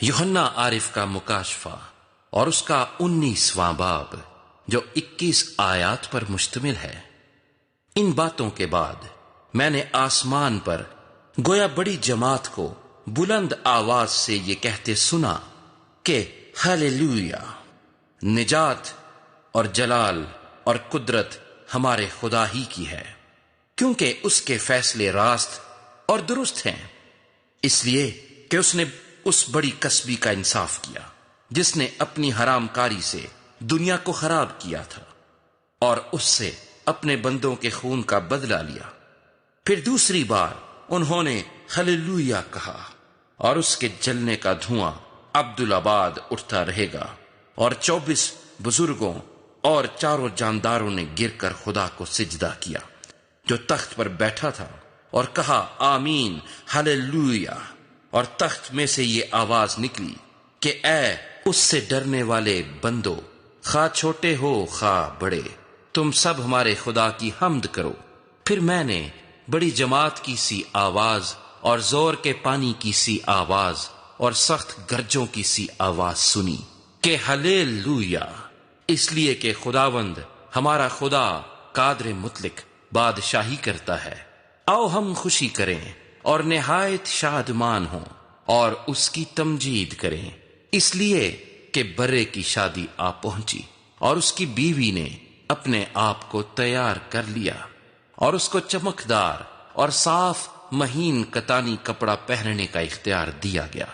یوحنا عارف کا مکاشفہ اور اس کا 19واں باب جو 21 آیات پر مشتمل ہے۔ ان باتوں کے بعد میں نے آسمان پر گویا بڑی جماعت کو بلند آواز سے یہ کہتے سنا کہ ہاللیلویا، نجات اور جلال اور قدرت ہمارے خدا ہی کی ہے، کیونکہ اس کے فیصلے راست اور درست ہیں، اس لیے کہ اس نے اس بڑی کسبی کا انصاف کیا جس نے اپنی حرام کاری سے دنیا کو خراب کیا تھا، اور اس سے اپنے بندوں کے خون کا بدلہ لیا۔ پھر دوسری بار انہوں نے ہاللیلویا کہا، اور اس کے جلنے کا دھواں عبدالآباد اٹھتا رہے گا، اور 24 بزرگوں اور 4 جانداروں نے گر کر خدا کو سجدہ کیا جو تخت پر بیٹھا تھا، اور کہا آمین ہاللیلویا۔ اور تخت میں سے یہ آواز نکلی کہ اے اس سے ڈرنے والے بندو، خواہ چھوٹے ہو خواہ بڑے، تم سب ہمارے خدا کی حمد کرو۔ پھر میں نے بڑی جماعت کی سی آواز اور زور کے پانی کی سی آواز اور سخت گرجوں کی سی آواز سنی کہ ہاللیلویا، اس لیے کہ خداوند ہمارا خدا قادر مطلق بادشاہی کرتا ہے۔ آؤ ہم خوشی کریں اور نہایت شادمان ہوں اور اس کی تمجید کریں، اس لیے کہ برے کی شادی آ پہنچی اور اس کی بیوی نے اپنے آپ کو تیار کر لیا، اور اس کو چمکدار اور صاف مہین کتانی کپڑا پہننے کا اختیار دیا گیا،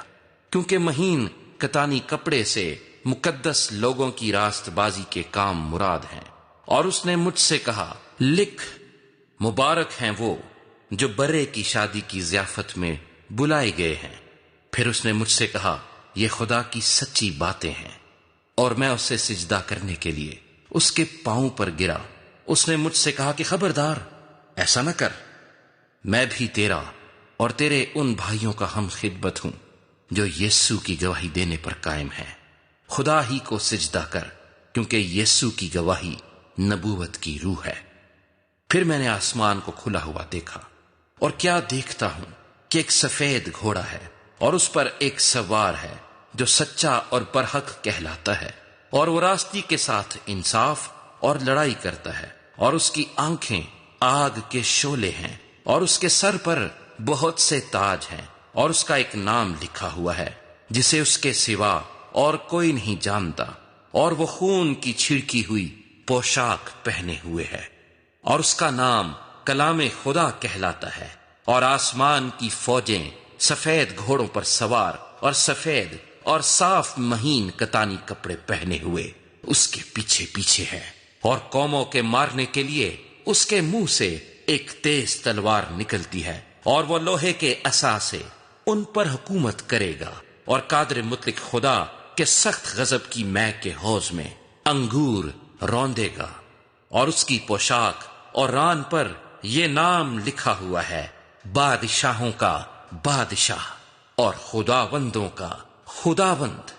کیونکہ مہین کتانی کپڑے سے مقدس لوگوں کی راست بازی کے کام مراد ہیں۔ اور اس نے مجھ سے کہا، لکھ، مبارک ہیں وہ جو برے کی شادی کی ضیافت میں بلائے گئے ہیں۔ پھر اس نے مجھ سے کہا، یہ خدا کی سچی باتیں ہیں، اور میں اسے سجدہ کرنے کے لیے اس کے پاؤں پر گرا۔ اس نے مجھ سے کہا کہ خبردار، ایسا نہ کر، میں بھی تیرا اور تیرے ان بھائیوں کا ہم خدمت ہوں جو یسوع کی گواہی دینے پر قائم ہیں۔ خدا ہی کو سجدہ کر، کیونکہ یسوع کی گواہی نبوت کی روح ہے۔ پھر میں نے آسمان کو کھلا ہوا دیکھا، اور کیا دیکھتا ہوں کہ ایک سفید گھوڑا ہے، اور اس پر ایک سوار ہے جو سچا اور برحق کہلاتا ہے، اور وہ راستی کے ساتھ انصاف اور لڑائی کرتا ہے، اور اس کی آنکھیں آگ کے شعلے ہیں، اور اس کے سر پر بہت سے تاج ہیں، اور اس کا ایک نام لکھا ہوا ہے جسے اس کے سوا اور کوئی نہیں جانتا، اور وہ خون کی چھڑکی ہوئی پوشاک پہنے ہوئے ہے، اور اس کا نام کلام خدا کہلاتا ہے۔ اور آسمان کی فوجیں سفید گھوڑوں پر سوار اور سفید اور صاف مہین کتانی کپڑے پہنے ہوئے اس کے پیچھے پیچھے ہے، اور قوموں کے مارنے کے لیے اس کے منہ سے ایک تیز تلوار نکلتی ہے، اور وہ لوہے کے عصا سے ان پر حکومت کرے گا، اور قادر مطلق خدا کے سخت غضب کی مے کے حوض میں انگور روندے گا۔ اور اس کی پوشاک اور ران پر یہ نام لکھا ہوا ہے، بادشاہوں کا بادشاہ اور خداوندوں کا خداوند۔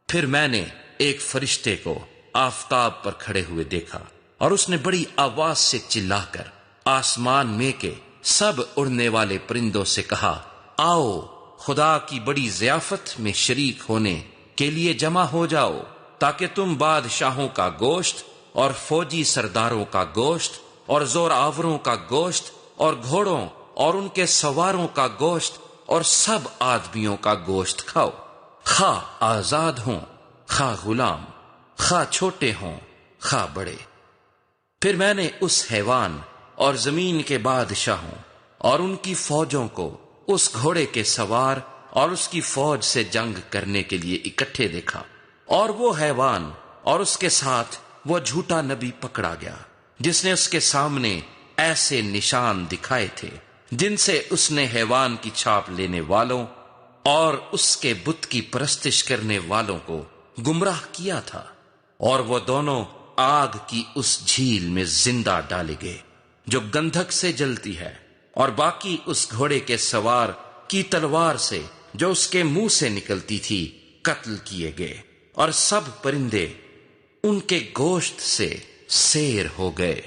پھر میں نے ایک فرشتے کو آفتاب پر کھڑے ہوئے دیکھا، اور اس نے بڑی آواز سے چلا کر آسمان میں کے سب اڑنے والے پرندوں سے کہا، آؤ خدا کی بڑی ضیافت میں شریک ہونے کے لیے جمع ہو جاؤ، تاکہ تم بادشاہوں کا گوشت اور فوجی سرداروں کا گوشت اور زور آوروں کا گوشت اور گھوڑوں اور ان کے سواروں کا گوشت اور سب آدمیوں کا گوشت کھاؤ، خواہ آزاد ہوں خواہ غلام، خواہ چھوٹے ہوں خواہ بڑے۔ پھر میں نے اس حیوان اور زمین کے بادشاہوں اور ان کی فوجوں کو اس گھوڑے کے سوار اور اس کی فوج سے جنگ کرنے کے لیے اکٹھے دیکھا، اور وہ حیوان اور اس کے ساتھ وہ جھوٹا نبی پکڑا گیا جس نے اس کے سامنے ایسے نشان دکھائے تھے جن سے اس نے حیوان کی چھاپ لینے والوں اور اس کے بت کی پرستش کرنے والوں کو گمراہ کیا تھا، اور وہ دونوں آگ کی اس جھیل میں زندہ ڈالے گئے جو گندھک سے جلتی ہے، اور باقی اس گھوڑے کے سوار کی تلوار سے جو اس کے منہ سے نکلتی تھی قتل کیے گئے، اور سب پرندے ان کے گوشت سے سیر ہو گئے۔